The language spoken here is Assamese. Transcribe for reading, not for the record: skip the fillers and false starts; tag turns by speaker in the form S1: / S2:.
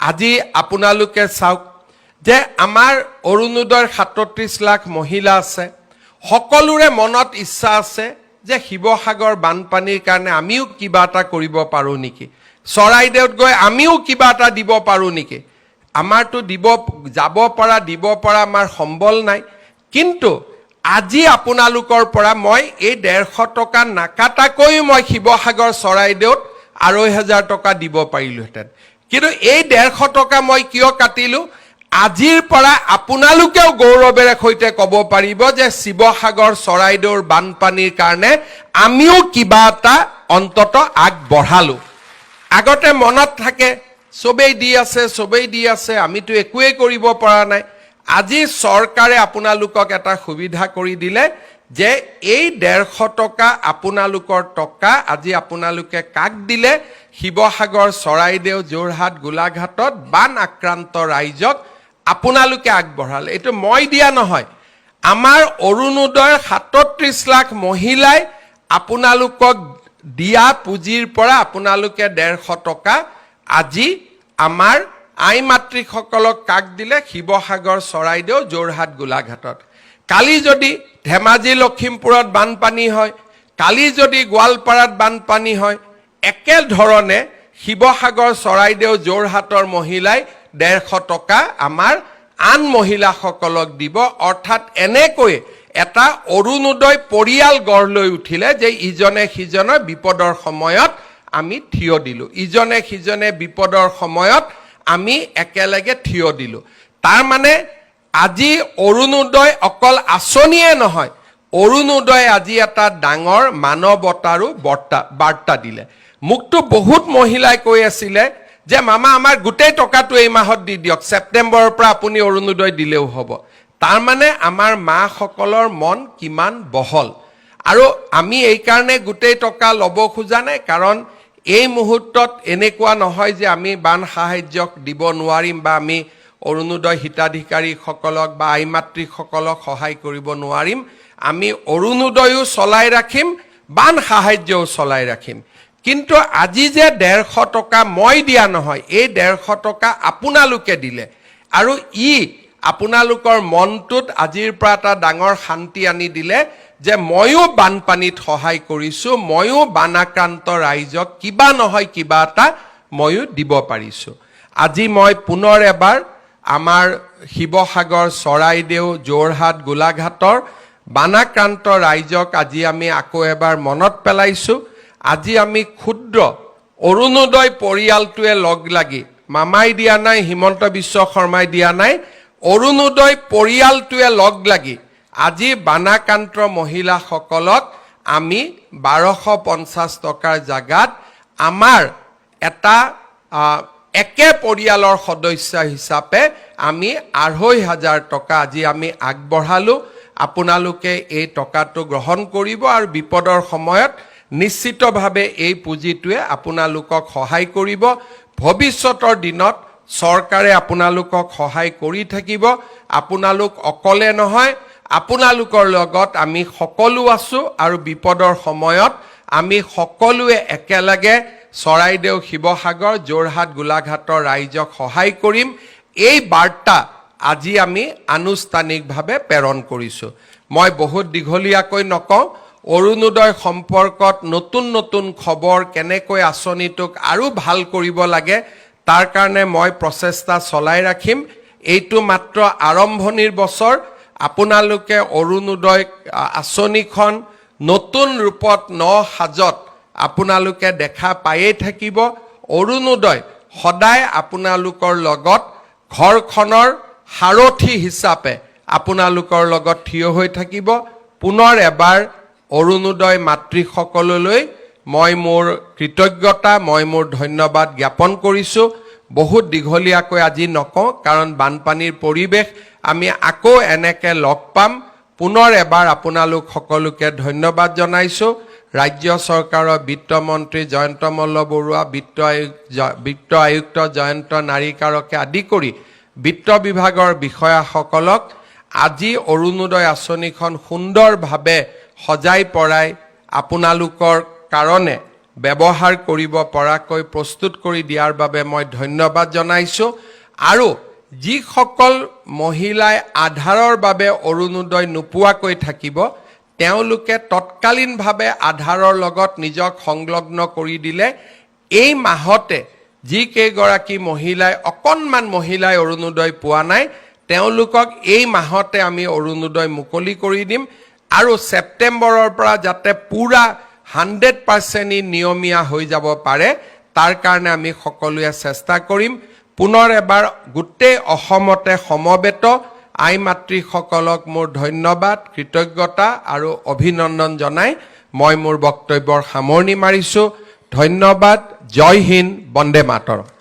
S1: আজি আপোনালোকে চাওক যে আমাৰ অৰুণোদয়ৰ ৩৭ লাখ মহিলা আছে সকলোৰে মনত ইচ্ছা আছে যে শিৱসাগৰ বানপানীৰ কাৰণে আমিও কিবা এটা কৰিব পাৰো নেকি চৰাইদেউত গৈ আমিও কিবা এটা দিব পাৰো নেকি আমাৰটো যাব পৰা আমাৰ সম্বল নাই কিন্তু আজি আপোনালোকৰ পৰা মই এই 150 টকা নাকাটাকৈ মই শিৱসাগৰ চৰাইদেউত ২৫০০ টকা দিব পাৰিলোহেঁতেন কিন্তু এই 150 টকা মই কিয় কাটিলো আজিৰ পৰা আপোনালোকেও গৌৰৱেৰে সৈতে ক'ব পাৰিব যে শিৱসাগৰ চৰাইদেউৰ বানপানীৰ কাৰণে আমিও কিবা এটা অন্তত আগবঢ়ালো আগতে মনত থাকে সবেই দি আছে আমিতো একোৱে কৰিব পৰা নাই আজি চৰকাৰে আপোনালোকক এটা সুবিধা কৰি দিলে যে এই 150 টকা আপোনালোকৰ টকা আজি আপোনালোকে কাক দিলে শিৱসাগৰ চৰাইদেউ যোৰহাট গোলাঘাটত বান আক্ৰান্ত ৰাইজক আপোনালোকে আগবঢ়ালে এটো মই দিয়া নহয় আমাৰ অৰুণোদয়ৰ ৩৭ লাখ মহিলাই আপোনালোকক দিয়া পুঁজিৰ পৰা আপোনালোকে 150 টকা আজি আমাৰ আই মাতৃসকলক কাক দিলে শিৱসাগৰ চৰাইদেউ যোৰহাট গোলাঘাটত কালি যদি ধেমাজি লখিমপুৰত বানপানী হয় কালি যদি গোৱালপাৰাত বানপানী হয় একে ধৰণে শিৱসাগৰ চৰাইদেউ যোৰহাটৰ মহিলাই 150 টকা আমাৰ আন মহিলাসকলক দিব অৰ্থাৎ এনেকৈ এটা অৰুণোদয় পৰিয়াল গঢ় লৈ উঠিলে যে ইজনে সিজনৰ বিপদৰ সময়ত আমি থিয় দিলো ইজনে সিজনে বিপদৰ সময়ত আমি একেলগে থিয় দিলো তাৰ মানে আজি অৰুণোদয় অকল আঁচনিয়ে নহয় অৰুণোদয় আজি এটা ডাঙৰ মানৱতাৰো বাৰ্তা দিলে মুক্তো বহুত মহিলাই কৈ আছিল যে মামা আমাৰ গোটেই টকাটো এই মাহত দি দিয়ক সেপ্টেম্বৰৰ পৰা আপুনি অৰুণোদয় দিলেও হ'ব তাৰ মানে আমাৰ মা সকলৰ মন কিমান বহল আৰু আমি এই কাৰণে গোটেই টকা লব খোজা নাই কাৰণ এই মুহূৰ্তত এনেকুৱা নহয় যে আমি বান সাহায্যক দিব নোৱাৰিম বা আমি অৰুণোদয় হিতাধিকাৰী সকলক বা আই মাতৃ সকলক সহায় কৰিব নোৱাৰিম আমি অৰুণোদয়ও চলাই ৰাখিম বান সাহায্যও চলাই ৰাখিম কিন্তু আজি যে 150 টকা মই দিয়া নহয় এই 150 টকা আপোনালোকে দিলে আৰু আপোনালোকৰ মনটোত আজিৰ পৰা এটা ডাঙৰ শান্তি আনি দিলে যে ময়ো বানপানীত সহায় কৰিছো ময়ো বানাক্ৰান্ত ৰাইজক কিবা নহয় কিবা এটা ময়ো দিব পাৰিছো আজি মই পুনৰ এবাৰ আমাৰ শিৱসাগৰ চৰাইদেউ যোৰহাট গোলাঘাটৰ বানাক্ৰান্ত ৰাইজক আজি আমি আকৌ এবাৰ মনত পেলাইছো আজি আমি ক্ষুদ্ৰ অৰুণোদয় পৰিয়ালটোৱে লগ লাগি মামাই দিয়া নাই হিমন্ত বিশ্ব শৰ্মাই দিয়া নাই অৰুণোদয় পৰিয়ালটোৱে লগ লাগি আজি বানাক্ৰান্ত মহিলাসকলক আমি 1250 টকাৰ জাগাত আমাৰ এটা একে পৰিয়ালৰ সদস্য হিচাপে আমি 2500 টকা আজি আমি আগবঢ়ালো আপোনালোকে এই টকাটো গ্ৰহণ কৰিব আৰু বিপদৰ সময়ত নিশ্চিতভাৱে এই পুঁজিটোৱে আপোনালোকক সহায় কৰিব ভৱিষ্যতৰ দিনত চৰকাৰে আপোনালোকক সহায় কৰি থাকিব আপোনালোক অকলে নহয় আপোনালোকৰ লগত আমি সকলো আছো আৰু বিপদৰ সময়ত আমি সকলোৱে একেলগে চৰাইদেউ শিৱসাগৰ যোৰহাট গোলাঘাটৰ ৰাইজক সহায় কৰিম এই বাৰ্তা আজি আমি আনুষ্ঠানিকভাৱে প্ৰেৰণ কৰিছো মই বহুত দীঘলীয়াকৈ নকওঁ অৰুণোদয় সম্পৰ্কত নতুন খবৰ কেনেকৈ আঁচনিটোক আৰু ভাল কৰিব লাগে তাৰ কাৰণে মই প্ৰচেষ্টা চলাই ৰাখিম এইটো মাত্ৰ আৰম্ভণিৰ বছৰ আপোনালোকে অৰুণোদয় আঁচনিখন নতুন ৰূপত সাজত আপোনালোকে দেখা পায়ে থাকিব অৰুণোদয় সদায় আপোনালোকৰ লগত ঘৰখনৰ সাৰথি হিচাপে আপোনালোকৰ লগত থিয় হৈ থাকিব পুনৰ এবাৰ অৰুণোদয় মাতৃসকললৈ মই মোৰ কৃতজ্ঞতা মই মোৰ ধন্যবাদ জ্ঞাপন কৰিছো বহুত দীঘলীয়াকৈ আজি নকওঁ কাৰণ বানপানীৰ পৰিবেশ আমি আকৌ এনেকে লগ পাম পুনৰ এবাৰ আপোনালোক সকলোকে ধন্যবাদ জনাইছো ৰাজ্য চৰকাৰৰ বিত্তমন্ত্ৰী জয়ন্ত মল্ল বৰুৱা বিত্ত আয়ুক্ত জয়ন্ত নাৰিকাৰকে আদি কৰি বিত্ত বিভাগৰ বিষয়াসকলক আজি অৰুণোদয় আঁচনিখন সুন্দৰভাৱে সজাই পৰাই আপোনালোকৰ কাৰণে ব্যৱহাৰ কৰিব পৰাকৈ প্ৰস্তুত কৰি দিয়াৰ বাবে মই ধন্যবাদ জনাইছোঁ আৰু যিসকল মহিলাই আধাৰৰ বাবে অৰুণোদয় নোপোৱাকৈ থাকিব তেওঁলোকে তৎকালীনভাৱে আধাৰৰ লগত নিজক সংলগ্ন কৰি দিলে এই মাহতে যিকেইগৰাকী মহিলাই অকণমান মহিলাই অৰুণোদয় পোৱা নাই তেওঁলোকক এই মাহতে আমি অৰুণোদয় মুকলি কৰি দিম আৰু ছেপ্টেম্বৰৰ পৰা যাতে পুৰা 100% নিয়মীয়া হৈ যাব পাৰে তাৰ কাৰণে আমি সকলোৱে চেষ্টা কৰিম পুনৰ এবাৰ গোটেই অসমতে সমবেত আই মাতৃসকলক মোৰ ধন্যবাদ কৃতজ্ঞতা আৰু অভিনন্দন জনাই মই মোৰ বক্তব্যৰ সামৰণি মাৰিছোঁ ধন্যবাদ জয় হিন্দ বন্দে মাতৰম